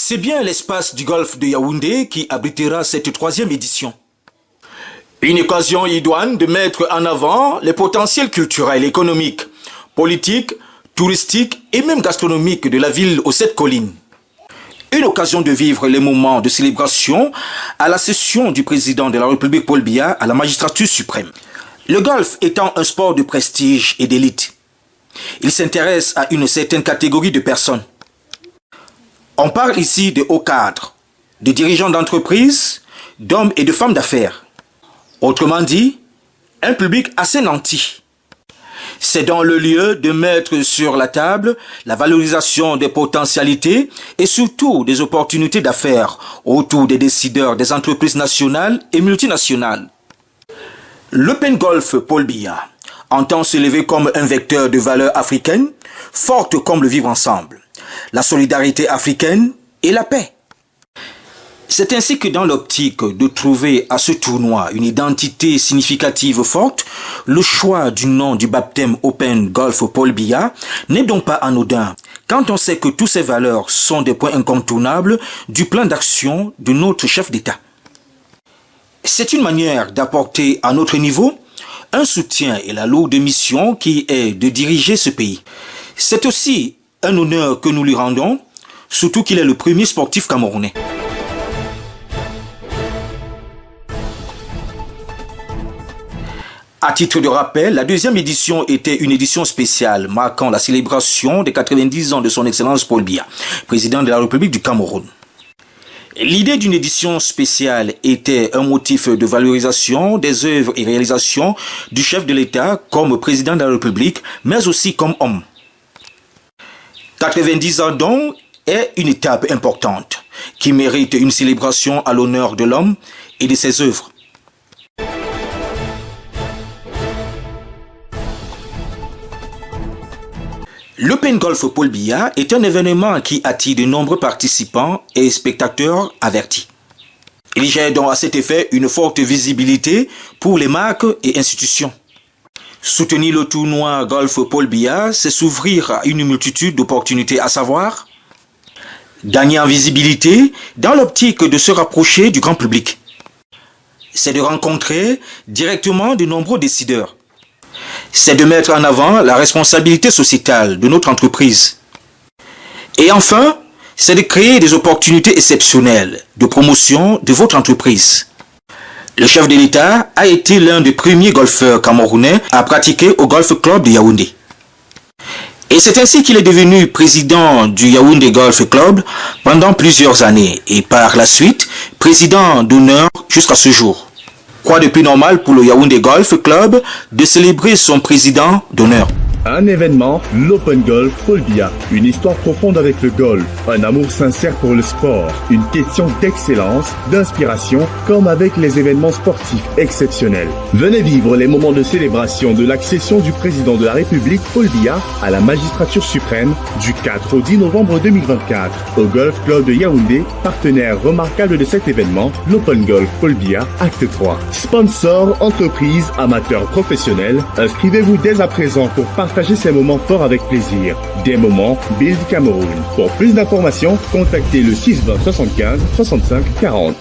C'est bien l'espace du golfe de Yaoundé qui abritera cette troisième édition. Une occasion idoine de mettre en avant les potentiels culturels, économiques, politiques, touristiques et même gastronomiques de la ville aux 7 collines. Une occasion de vivre les moments de célébration à la session du président de la République Paul Biya à la magistrature suprême. Le golf étant un sport de prestige et d'élite, il s'intéresse à une certaine catégorie de personnes. On parle ici de hauts cadres, de dirigeants d'entreprises, d'hommes et de femmes d'affaires. Autrement dit, un public assez nanti. C'est dans le lieu de mettre sur la table la valorisation des potentialités et surtout des opportunités d'affaires autour des décideurs des entreprises nationales et multinationales. L'Open Golf Paul Biya entend s'élever comme un vecteur de valeurs africaines, fortes comme le vivre ensemble, la solidarité africaine et la paix. C'est ainsi que dans l'optique de trouver à ce tournoi une identité significative forte, le choix du nom du baptême Open Golf Paul Biya n'est donc pas anodin, quand on sait que toutes ces valeurs sont des points incontournables du plan d'action de notre chef d'État. C'est une manière d'apporter à notre niveau un soutien et la lourde mission qui est de diriger ce pays. C'est aussi un honneur que nous lui rendons, surtout qu'il est le premier sportif camerounais. À titre de rappel, la deuxième édition était une édition spéciale marquant la célébration des 90 ans de son Excellence Paul Biya, président de la République du Cameroun. L'idée d'une édition spéciale était un motif de valorisation des œuvres et réalisations du chef de l'État comme président de la République, mais aussi comme homme. 90 ans donc est une étape importante qui mérite une célébration à l'honneur de l'homme et de ses œuvres. L'Open Golf Paul Biya est un événement qui attire de nombreux participants et spectateurs avertis. Il gère donc à cet effet une forte visibilité pour les marques et institutions. Soutenir le tournoi Golf Paul Biya, c'est s'ouvrir à une multitude d'opportunités, à savoir gagner en visibilité dans l'optique de se rapprocher du grand public. C'est de rencontrer directement de nombreux décideurs. C'est de mettre en avant la responsabilité sociétale de notre entreprise. Et enfin, c'est de créer des opportunités exceptionnelles de promotion de votre entreprise. Le chef de l'État a été l'un des premiers golfeurs camerounais à pratiquer au Golf Club de Yaoundé. Et c'est ainsi qu'il est devenu président du Yaoundé Golf Club pendant plusieurs années et par la suite président d'honneur jusqu'à ce jour. Quoi de plus normal pour le Yaoundé Golf Club de célébrer son président d'honneur? Un événement, l'Open Golf Paul Biya. Une histoire profonde avec le golf, un amour sincère pour le sport, une question d'excellence, d'inspiration, comme avec les événements sportifs exceptionnels. Venez vivre les moments de célébration de l'accession du président de la République Paul Biya à la magistrature suprême du 4 au 10 novembre 2024 au Golf Club de Yaoundé, partenaire remarquable de cet événement, l'Open Golf Paul Biya, acte 3. Sponsor, entreprise, amateur professionnel, inscrivez-vous dès à présent pour partager ces moments forts avec plaisir. Des moments Build Cameroun. Pour plus d'informations, contactez le 620 75 65 40.